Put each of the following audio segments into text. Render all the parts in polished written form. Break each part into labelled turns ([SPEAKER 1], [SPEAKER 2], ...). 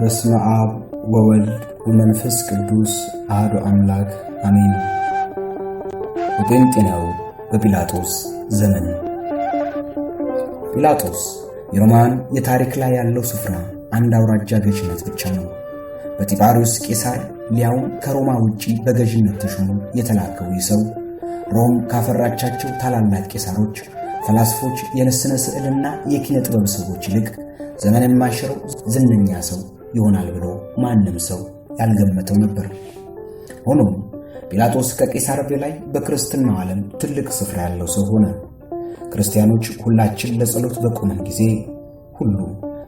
[SPEAKER 1] በስመ አብ ወወልድ ወመንፈስ ቅዱስ አሐዱ አምላክ አሜን። በጴንጤናው በጲላጦስ ዘመን ጲላጦስ የሮማን የታሪክ ላይ ያለው ስፍራ አንድ አውራጃ ገዥነት ብቻ ነው። በጢባሪዮስ ቄሳር ሊያውም ከሮማ ውጪ በገዥነት ተሾሞ የተላከው ሰው ሮም ካፈራቻቸው ታላላቅ ቄሳሮች፣ ፈላስፎች፣ የንስነ ስዕልና የኪነ ጥበብ ሰዎች ይልቅ ዘመን የማይሽረው ዝነኛ ሰው ይሆናል ብሎ ማንም ሰው ያልገመተው ነበር። ሆኖም ጲላጦስ ከቄሳር በላይ በክርስትናው ዓለም ትልቅ ስፍራ ያለው ሰው ሆነ። ክርስቲያኖች ሁላችን ለጸሎት በቆመን ጊዜ ሁሉ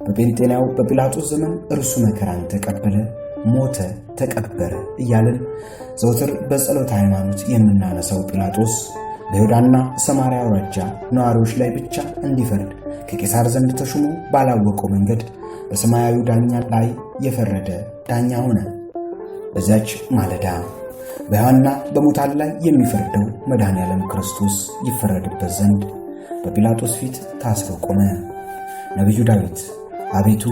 [SPEAKER 1] በጴንጤናው በጲላጦስ ዘመን እርሱ መከራን ተቀበለ፣ ሞተ፣ ተቀበረ እያልን ዘውትር በጸሎት ሃይማኖት የምናነሳው ጲላጦስ በይሁዳና ሰማርያ አውራጃ ነዋሪዎች ላይ ብቻ እንዲፈርድ ከቄሳር ዘንድ ተሹሞ ባላወቀው መንገድ በሰማያዊ ዳኛ ላይ የፈረደ ዳኛ ሆነ። በዚያች ማለዳ በሕያዋንና በሙታን ላይ የሚፈርደው መድኃኔዓለም ክርስቶስ ይፈረድበት ዘንድ በጲላጦስ ፊት ታስሮ ቆመ። ነቢዩ ዳዊት አቤቱ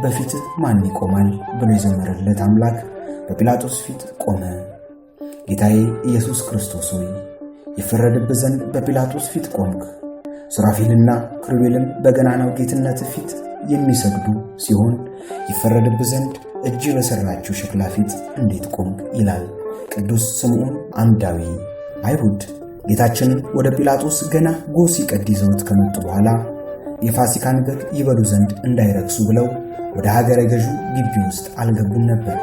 [SPEAKER 1] በፊትህ ማን ይቆማል ብሎ የዘመረለት አምላክ በጲላጦስ ፊት ቆመ። ጌታዬ ኢየሱስ ክርስቶስ ሆይ ይፈረድብህ ዘንድ በጲላጦስ ፊት ቆምክ። ሱራፌልና ክሩቤልም በገናናው ጌትነት ፊት የሚሰግዱ ሲሆን ይፈረድብህ ዘንድ እጅ በሠራችው ሸክላ ፊት እንዴት ቆምክ ይላል ቅዱስ ስምዖን አምዳዊ። አይሁድ ጌታችንን ወደ ጲላጦስ ገና ጎህ ሲቀድ ይዘውት ከመጡ በኋላ የፋሲካን በግ ይበሉ ዘንድ እንዳይረክሱ ብለው ወደ ሀገረ ገዡ ግቢ ውስጥ አልገቡም ነበር።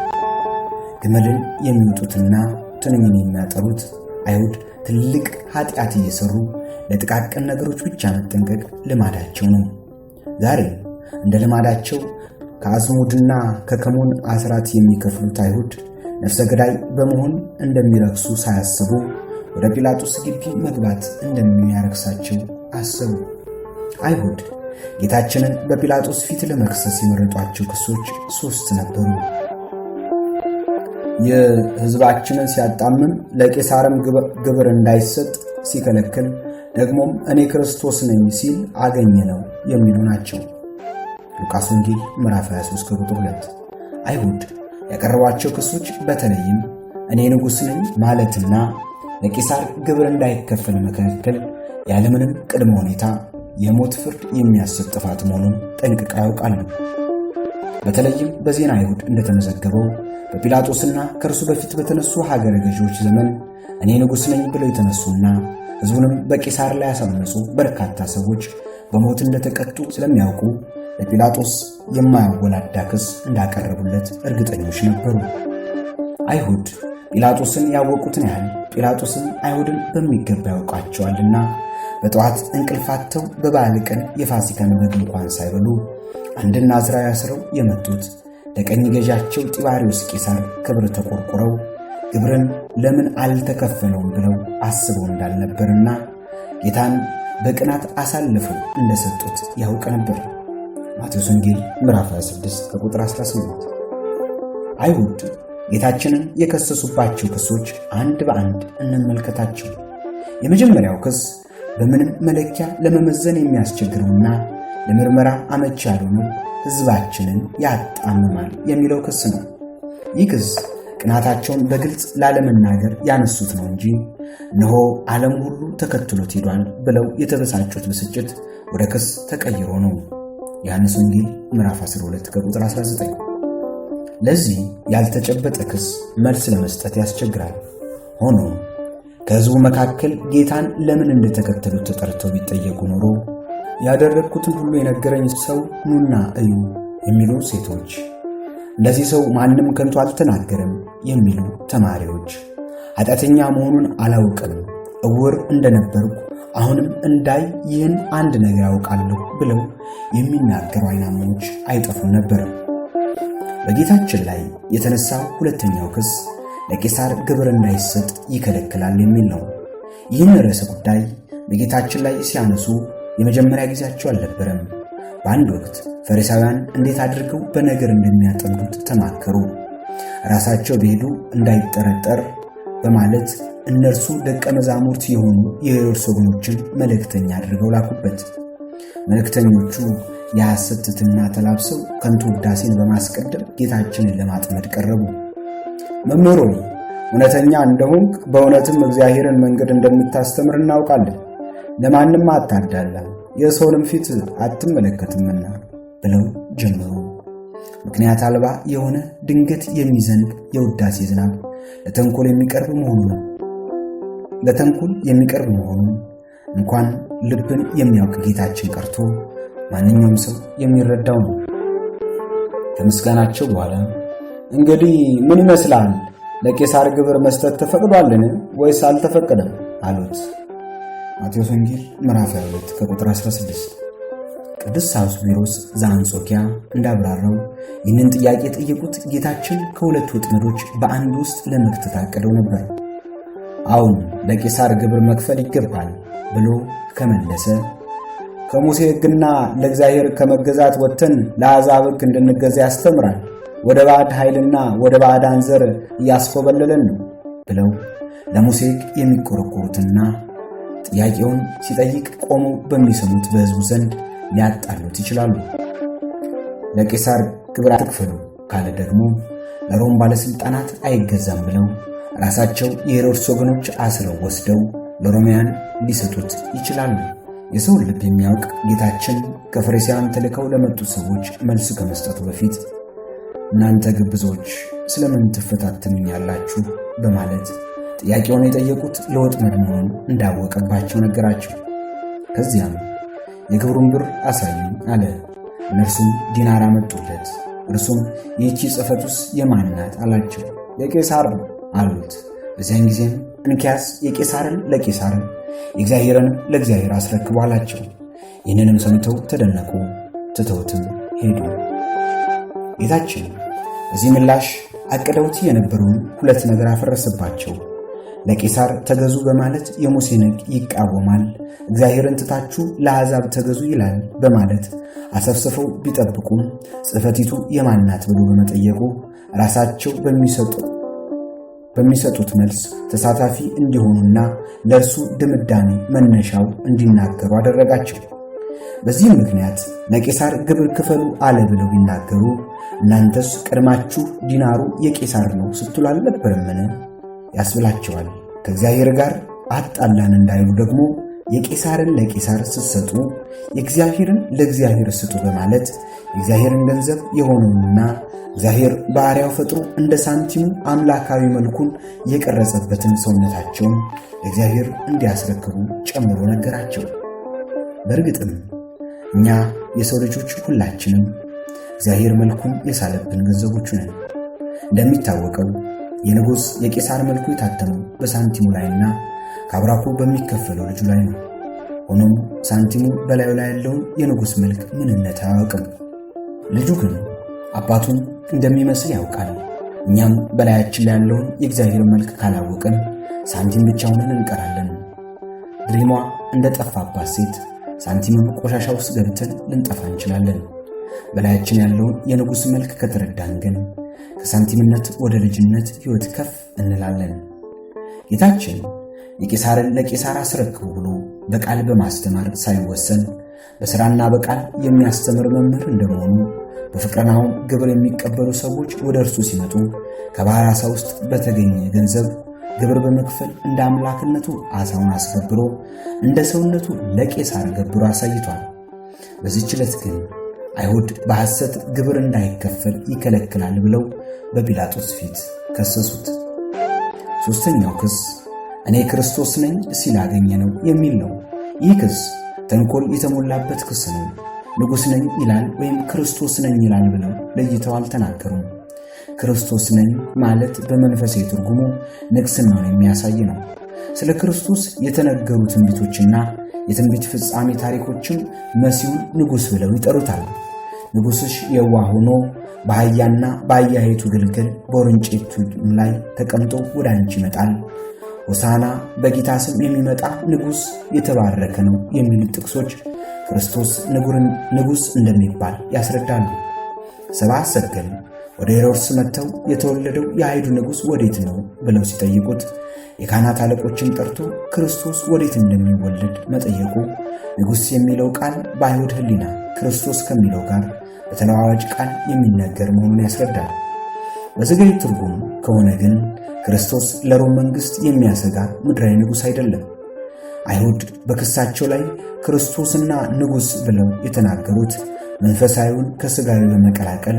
[SPEAKER 1] ግመልን የሚውጡትና ትንኝን የሚያጠሩት አይሁድ ትልቅ ኃጢአት እየሰሩ ለጥቃቅን ነገሮች ብቻ መጠንቀቅ ልማዳቸው ነው። ዛሬም እንደ ልማዳቸው ከአዝሙድና ከከሞን አስራት የሚከፍሉት አይሁድ ነፍሰ ገዳይ በመሆን እንደሚረክሱ ሳያስቡ ወደ ጲላጦስ ግቢ መግባት እንደሚያረክሳቸው አሰቡ። አይሁድ ጌታችንን በጲላጦስ ፊት ለመክሰስ የመረጧቸው ክሶች 3 ነበሩ። የሕዝባችንን ሲያጣምም ለቄሳርም ግብር እንዳይሰጥ ሲከለክል፣ ደግሞም እኔ ክርስቶስ ነኝ ሲል አገኘ ነው የሚሉ ናቸው። ሉቃስ ወንጌል ምዕራፍ 23 ቁጥር 2። አይሁድ ያቀረቧቸው ክሶች በተለይም እኔ ንጉሥ ነኝ ማለትና ለቄሳር ግብር እንዳይከፈል መከልከል ያለምንም ቅድመ ሁኔታ የሞት ፍርድ የሚያሰጥ ጥፋት መሆኑን ጠንቅቀው ያውቃሉ። በተለይም በዜና አይሁድ እንደተመዘገበው በጲላጦስና ከእርሱ በፊት በተነሱ ሀገረ ገዢዎች ዘመን እኔ ንጉሥ ነኝ ብለው የተነሱና ሕዝቡንም በቄሳር ላይ ያሳመፁ በርካታ ሰዎች በሞት እንደተቀጡ ስለሚያውቁ ለጲላጦስ የማያወላዳ ክስ እንዳቀረቡለት እርግጠኞች ነበሩ። አይሁድ ጲላጦስን ያወቁትን ያህል ጲላጦስን አይሁድን በሚገባ ያውቃቸዋልና በጠዋት እንቅልፋተው በበዓል ቀን የፋሲካን በግ እንኳን ሳይበሉ አንድን ናዝራዊ አስረው የመጡት ለቀኝ ገዣቸው ጢባሪዮስ ቄሳር ክብር ተቆርቁረው ግብርን ለምን አልተከፈለውም ብለው አስበው እንዳልነበርና ጌታን በቅናት አሳልፈው እንደሰጡት ያውቅ ነበር። ማቴዎስ ወንጌል ምዕራፍ 26 ከቁጥር 18። አይሁድ ጌታችንን የከሰሱባቸው ክሶች አንድ በአንድ እንመልከታቸው። የመጀመሪያው ክስ በምንም መለኪያ ለመመዘን የሚያስቸግረውና ለምርመራ አመቺ ያልሆነው ሕዝባችንን ያጣምማል የሚለው ክስ ነው። ይህ ክስ ቅናታቸውን በግልጽ ላለመናገር ያነሱት ነው እንጂ እነሆ ዓለም ሁሉ ተከትሎት ሄዷል ብለው የተበሳጩት ብስጭት ወደ ክስ ተቀይሮ ነው። ዮሐንስ ወንጌል ምዕራፍ 12 ከቁጥር 19። ለዚህ ያልተጨበጠ ክስ መልስ ለመስጠት ያስቸግራል። ሆኖም ከሕዝቡ መካከል ጌታን ለምን እንደተከተሉት ተጠርተው ቢጠየቁ ኖሮ ያደረግኩትን ሁሉ የነገረኝ ሰው ኑና እዩ የሚሉ ሴቶች፣ እንደዚህ ሰው ማንም ከንቱ አልተናገረም የሚሉ ተማሪዎች፣ ኃጢአተኛ መሆኑን አላውቅም እውር እንደነበርኩ አሁንም እንዳይ ይህን አንድ ነገር ያውቃለሁ ብለው የሚናገሩ አይናሞች አይጠፉም ነበር። በጌታችን ላይ የተነሳው ሁለተኛው ክስ ለቄሳር ግብር እንዳይሰጥ ይከለክላል የሚል ነው። ይህን ርዕሰ ጉዳይ በጌታችን ላይ ሲያነሱ የመጀመሪያ ጊዜያቸው አልነበረም። በአንድ ወቅት ፈሪሳውያን እንዴት አድርገው በነገር እንደሚያጠምዱት ተማከሩ። ራሳቸው ቢሄዱ እንዳይጠረጠር በማለት እነርሱ ደቀ መዛሙርት የሆኑ የሄሮድስ ወገኖችን መልእክተኛ አድርገው ላኩበት። መልእክተኞቹ የሐሰት ትሕትና ተላብሰው ከንቱ ውዳሴን በማስቀደም ጌታችንን ለማጥመድ ቀረቡ። መምህር ሆይ እውነተኛ እንደሆንክ በእውነትም እግዚአብሔርን መንገድ እንደምታስተምር እናውቃለን። ለማንም አታዳላም፣ የሰውንም ፊት አትመለከትምና ብለው ጀመሩ። ምክንያት አልባ የሆነ ድንገት የሚዘንብ የውዳሴ ዝናብ ለተንኮል የሚቀርብ መሆኑን እንኳን ልብን የሚያውቅ ጌታችን ቀርቶ ማንኛውም ሰው የሚረዳው ነው። ከምስጋናቸው በኋላ እንግዲህ ምን ይመስላል? ለቄሳር ግብር መስጠት ተፈቅዷልን ወይስ አልተፈቀደም? አሉት። ማቴዎስ ወንጌል ምዕራፍ 22 ከቁጥር 16። ቅዱስ ሳውስቢሮስ ዘአንጾኪያ እንዳብራራው ይህንን ጥያቄ ጠየቁት። ጌታችን ከሁለት ወጥመዶች በአንድ ውስጥ ለመክተት አቅደው ነበር። አሁን ለቄሳር ግብር መክፈል ይገባል ብሎ ከመለሰ ከሙሴ ሕግና ለእግዚአብሔር ከመገዛት ወጥተን ለአሕዛብ ሕግ እንድንገዛ ያስተምራል፣ ወደ ባዕድ ኃይልና ወደ ባዕዳን ዘር እያስኮበለለን ነው ብለው ለሙሴ ሕግ የሚቆረቆሩትና ጥያቄውን ሲጠይቅ ቆመው በሚሰሙት በሕዝቡ ዘንድ ሊያጣሉት ይችላሉ። ለቄሳር ግብር አትክፈሉ ካለ ደግሞ ለሮም ባለሥልጣናት አይገዛም ብለው ራሳቸው የሄሮድስ ወገኖች አስረው ወስደው ለሮማውያን ሊሰጡት ይችላሉ። የሰውን ልብ የሚያውቅ ጌታችን ከፈሪሳውያን ተልከው ለመጡት ሰዎች መልስ ከመስጠቱ በፊት እናንተ ግብዞች ስለምን ትፈታተኑኛላችሁ በማለት ጥያቄውን የጠየቁት ለወጥመድ መሆኑን እንዳወቀባቸው ነገራቸው። ከዚያም የግብሩን ብር አሳዩኝ አለ። እነርሱም ዲናር አመጡለት። እርሱም ይህቺ ጽሕፈቱስ የማን ናት አላቸው። የቄሳር ነው አሉት። በዚያን ጊዜም እንኪያስ የቄሳርን ለቄሳር የእግዚአብሔርን ለእግዚአብሔር አስረክቡ አላቸው። ይህንንም ሰምተው ተደነቁ፣ ትተውትም ሄዱ። ጌታችን በዚህ ምላሽ አቅደውት የነበረውን ሁለት ነገር አፈረሰባቸው። ለቄሳር ተገዙ በማለት የሙሴን ሕግ ይቃወማል፣ እግዚአብሔርን ትታችሁ ለአሕዛብ ተገዙ ይላል በማለት አሰፍስፈው ቢጠብቁም ጽሕፈቲቱ የማን ናት ብሎ በመጠየቁ ራሳቸው በሚሰጡት መልስ ተሳታፊ እንዲሆኑና ለእርሱ ድምዳሜ መነሻው እንዲናገሩ አደረጋቸው። በዚህም ምክንያት ለቄሳር ግብር ክፈሉ አለ ብለው ቢናገሩ እናንተስ ቀድማችሁ ዲናሩ የቄሳር ነው ስትሉ አልነበረምን ያስብላቸዋል። ከእግዚአብሔር ጋር አጣላን እንዳይሉ ደግሞ የቄሳርን ለቄሳር ስትሰጡ የእግዚአብሔርን ለእግዚአብሔር ስጡ በማለት የእግዚአብሔርን ገንዘብ የሆነውንና እግዚአብሔር ባሪያው ፈጥሮ እንደ ሳንቲሙ አምላካዊ መልኩን የቀረጸበትን ሰውነታቸውን ለእግዚአብሔር እንዲያስረክቡ ጨምሮ ነገራቸው። በእርግጥም እኛ የሰው ልጆች ሁላችንም እግዚአብሔር መልኩን የሳለብን ገንዘቦቹ ነን። እንደሚታወቀው የንጉሥ የቄሳር መልኩ የታተመው በሳንቲሙ ላይና ከአብራኩ በሚከፈለው ልጁ ላይ ነው። ሆኖም ሳንቲሙ በላዩ ላይ ያለውን የንጉሥ መልክ ምንነት አያውቅም። ልጁ ግን አባቱን እንደሚመስል ያውቃል። እኛም በላያችን ላይ ያለውን የእግዚአብሔር መልክ ካላወቅን ሳንቲም ብቻ ሆነን እንቀራለን። ድሪሟ እንደ ጠፋባት ሴት ሳንቲምን ቆሻሻ ውስጥ ገብተን ልንጠፋ እንችላለን። በላያችን ያለውን የንጉሥ መልክ ከተረዳን ግን ከሳንቲምነት ወደ ልጅነት ሕይወት ከፍ እንላለን። ጌታችን የቄሳርን ለቄሳር አስረክቡ ብሎ በቃል በማስተማር ሳይወሰን በሥራና በቃል የሚያስተምር መምህር እንደመሆኑ በፍቅረናው ግብር የሚቀበሉ ሰዎች ወደ እርሱ ሲመጡ ከባሕር ዓሣ ውስጥ በተገኘ ገንዘብ ግብር በመክፈል እንደ አምላክነቱ ዓሣውን አስገብሮ እንደ ሰውነቱ ለቄሳር ገብሮ አሳይቷል። በዚህች ዕለት ግን አይሁድ በሐሰት ግብር እንዳይከፈል ይከለክላል ብለው በጲላጦስ ፊት ከሰሱት። ሦስተኛው ክስ እኔ ክርስቶስ ነኝ ሲል አገኘ ነው የሚል ነው። ይህ ክስ ተንኮል የተሞላበት ክስ ነው። ንጉሥ ነኝ ይላል ወይም ክርስቶስ ነኝ ይላል ብለው ለይተው አልተናገሩም። ክርስቶስ ነኝ ማለት በመንፈሳዊ ትርጉሙ ንግሥናውን የሚያሳይ ነው። ስለ ክርስቶስ የተነገሩ ትንቢቶችና የትንቢት ፍጻሜ ታሪኮችም መሲሁን ንጉሥ ብለው ይጠሩታል። ንጉሥሽ የዋህ ሆኖ በአህያና በአህያይቱ ግልገል በውርንጭቱ ላይ ተቀምጦ ወደ አንቺ ይመጣል፣ ሆሳና በጌታ ስም የሚመጣ ንጉሥ የተባረከ ነው የሚሉ ጥቅሶች ክርስቶስ ንጉሥ እንደሚባል ያስረዳሉ። ሰብአ ሰገል ወደ ሄሮድስ መጥተው የተወለደው የአይሁድ ንጉሥ ወዴት ነው ብለው ሲጠይቁት የካህናት አለቆችን ጠርቶ ክርስቶስ ወዴት እንደሚወለድ መጠየቁ ንጉሥ የሚለው ቃል በአይሁድ ሕሊና ክርስቶስ ከሚለው ጋር በተለዋዋጭ ቃል የሚነገር መሆኑን ያስረዳል። በሥጋዊ ትርጉም ከሆነ ግን ክርስቶስ ለሮም መንግሥት የሚያሰጋ ምድራዊ ንጉሥ አይደለም። አይሁድ በክሳቸው ላይ ክርስቶስና ንጉሥ ብለው የተናገሩት መንፈሳዊውን ከሥጋዊ በመቀላቀል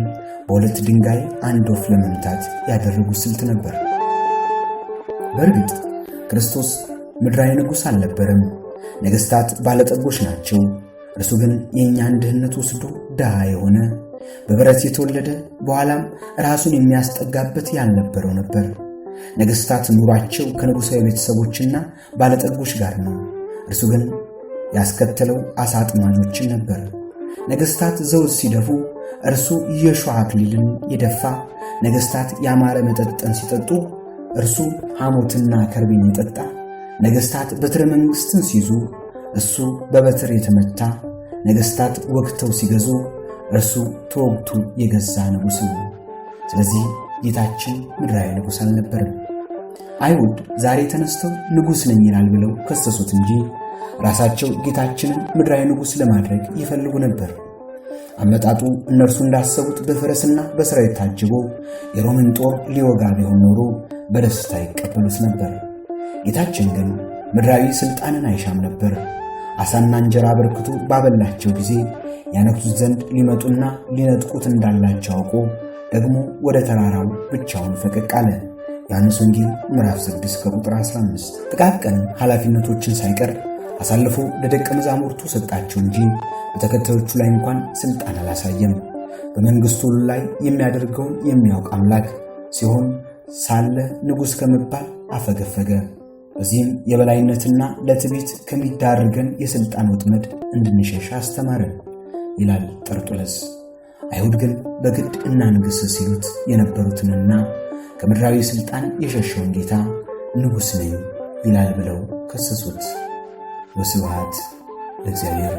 [SPEAKER 1] በሁለት ድንጋይ አንድ ወፍ ለመምታት ያደረጉት ስልት ነበር። በእርግጥ ክርስቶስ ምድራዊ ንጉሥ አልነበረም። ነገሥታት ባለጠጎች ናቸው። እርሱ ግን የእኛን ድህነት ወስዶ ድሃ የሆነ በበረት የተወለደ በኋላም ራሱን የሚያስጠጋበት ያልነበረው ነበር። ነገሥታት ኑሯቸው ከንጉሣዊ ቤተሰቦችና ባለጠጎች ጋር ነው። እርሱ ግን ያስከተለው አሳ አጥማጆችን ነበር። ነገሥታት ዘውድ ሲደፉ እርሱ የሾህ አክሊልን የደፋ፣ ነገሥታት ያማረ መጠጥን ሲጠጡ እርሱ ሐሞትና ከርቤን የጠጣ፣ ነገሥታት በትረ መንግሥትን ሲይዙ እሱ በበትር የተመታ፣ ነገሥታት ወግተው ሲገዙ እርሱ ተወግቶ የገዛ ንጉሥ ነው። ስለዚህ ጌታችን ምድራዊ ንጉሥ አልነበረም። አይሁድ ዛሬ ተነስተው ንጉሥ ነኝ ይላል ብለው ከሰሱት እንጂ ራሳቸው ጌታችንን ምድራዊ ንጉሥ ለማድረግ ይፈልጉ ነበር። አመጣጡ እነርሱ እንዳሰቡት በፈረስና በሰራዊት ታጅቦ የሮምን ጦር ሊወጋ ቢሆን ኖሮ በደስታ ይቀበሉት ነበር። ጌታችን ግን ምድራዊ ሥልጣንን አይሻም ነበር። አሳና እንጀራ አበርክቶ ባበላቸው ጊዜ ያነግሡት ዘንድ ሊመጡና ሊነጥቁት እንዳላቸው አውቆ ደግሞ ወደ ተራራው ብቻውን ፈቀቅ አለ። ዮሐንስ ወንጌል ምዕራፍ 6 ከቁጥር 15። ጥቃቅን ኃላፊነቶችን ሳይቀር አሳልፎ ለደቀ መዛሙርቱ ሰጣቸው እንጂ በተከታዮቹ ላይ እንኳን ሥልጣን አላሳየም። በመንግሥቱ ላይ የሚያደርገውን የሚያውቅ አምላክ ሲሆን ሳለ ንጉሥ ከመባል አፈገፈገ። በዚህም የበላይነትና ለትዕቢት ከሚዳርገን የሥልጣን ወጥመድ እንድንሸሽ አስተማረን ይላል ጠርጡለስ። አይሁድ ግን በግድ እናንግሥ ሲሉት የነበሩትንና ከምድራዊ ሥልጣን የሸሸውን ጌታ ንጉሥ ነኝ ይላል ብለው ከሰሱት። ወስብሐት ለእግዚአብሔር።